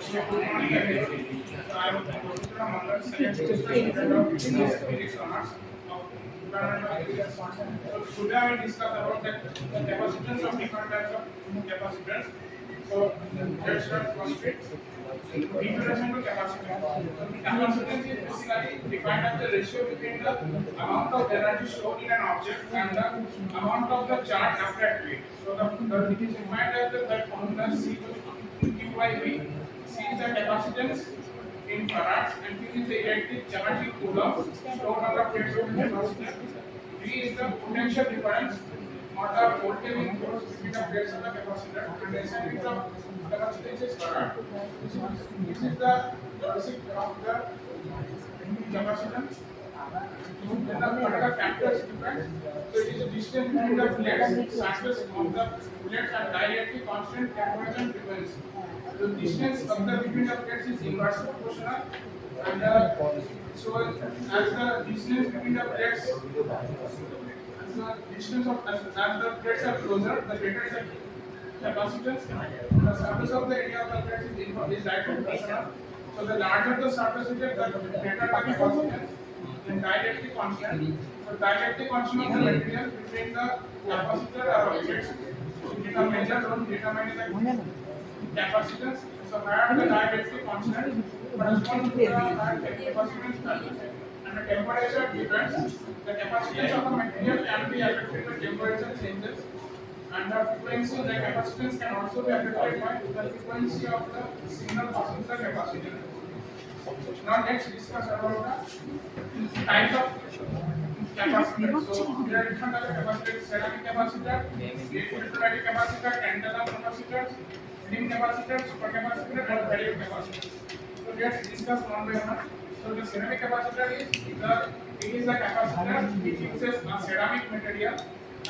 So I am Putra Mangal, second semester student of Physics Honors of Government of India. So today I will discuss about the capacitance of different types of capacitors. So let's start first with introduction to capacitance. So capacitance is basically defined as the ratio between the amount of energy stored in an object and the amount of the charge applied to it. So it is defined as the formula C equals to Q by V. C is the capacitance in farads and Q is the electric charge in coulombs stored on the plates of the capacitor. V is the potential difference or the voltage in force between the plates of the capacitor and SI is the capacitance is farad. This is the basic of the capacitance. Then the further factors different. So it is a distance between the plates, surface of the plates are directly constant temperature and frequency. The distance of the between the plates is inversely proportional, and so as the distance between the plates, as the distance of as the plates are closer, the greater is the capacitance. The surface of the area of the plate is directly proportional. So the larger the surface area, the greater the capacitance. Then directly constant. So directly constant of the material between the capacitor or plates. So data measure on determine the capacitance. So where the directly constant corresponds to the capacitance value. And the temperature depends. The capacitance of the material can be affected by temperature changes. And the frequency, the capacitance can also be affected by the frequency of the signal passing the capacitor. Now let's discuss about the types of capacitor. So there are different types of capacitor: ceramic capacitor, electrolytic capacitor, tantalum capacitor, film capacitor, supercapacitor, and barrier capacitor. So let's discuss one by one. So the ceramic capacitor is a capacitor which uses a ceramic material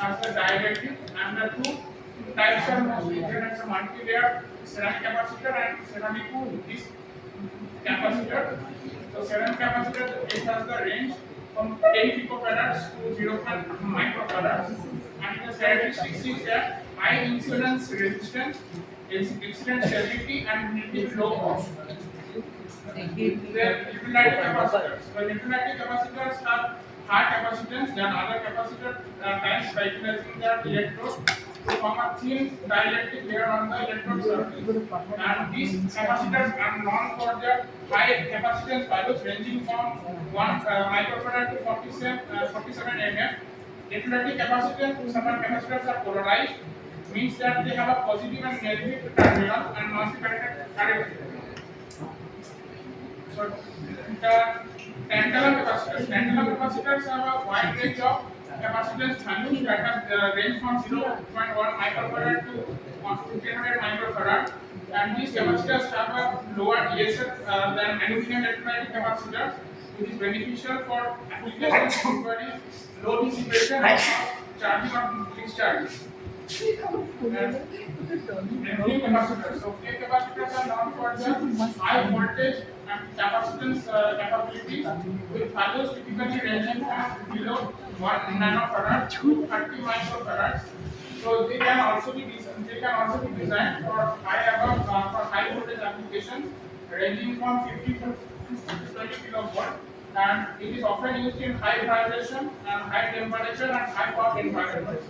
as a dielectric, and the two types are mostly there as a multi-layer ceramic capacitor and ceramic disc capacitor. So ceramic capacitor it has the range from 10 picofarads to 0.5 microfarads, and the characteristics is that high incidence resistance, incident stability, and relatively low cost. The electrolytic capacitors. The electrolytic capacitors have high capacitance than other capacitor types by utilizing their electrode to form a thin dielectric layer on the electrode surface. And these capacitors are known for their high capacitance values ranging from 1 microfarad to 47 mm. Electrolytic capacitors, some capacitors are polarized, means that they have a positive and negative terminal and must be connected. So the tantalum capacitors have a wide range of capacitance values that have range from 0.1 microfarad to 1500 microfarad, and these capacitors have a lower ESF than aluminum electrolytic capacitors, which is beneficial for applications requiring low dissipation and charging of discharges. And flame capacitors. So flame capacitors are known for their high voltage and capacitance capabilities, with values typically ranging from below 1 nanofarad to 30 microfarads. So they can also be designed for high voltage applications ranging from 50 to 20 kilovolt, and it is often used in high vibration and high temperature and high power environments.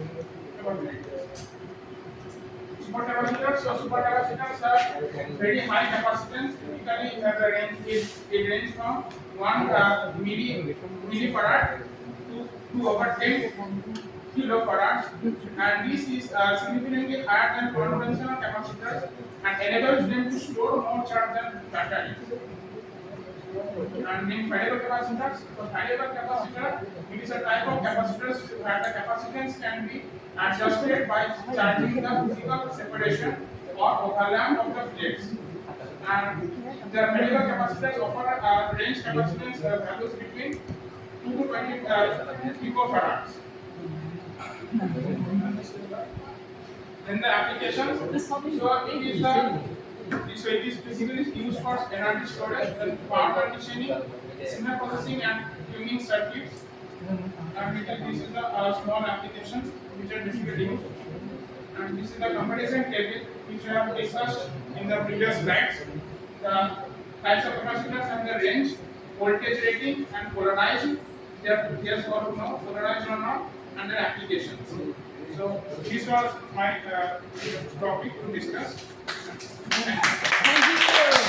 Supercapacitors are very high capacitance. Typically, the range from 1 millifarad to over 10 kilofarads, and this is significantly higher than conventional capacitors and enables them to store more charge than batteries. And in variable capacitors, so variable capacitor, it is a type of capacitors where the capacitance can be adjusted by charging the physical separation or overlap of the plates. And the variable capacitors offer range capacitance values between 2 to 20 picofarads. Then the applications, so it is basically used for energy storage and power conditioning, signal processing, and tuning circuits. And this is the small applications which are basically used. And this is the comparison table which I have discussed in the previous slides. the types of capacitors and the range, voltage rating, and polarized. Yes or no, polarized or not, and their applications. So this was my topic to discuss. Thank you.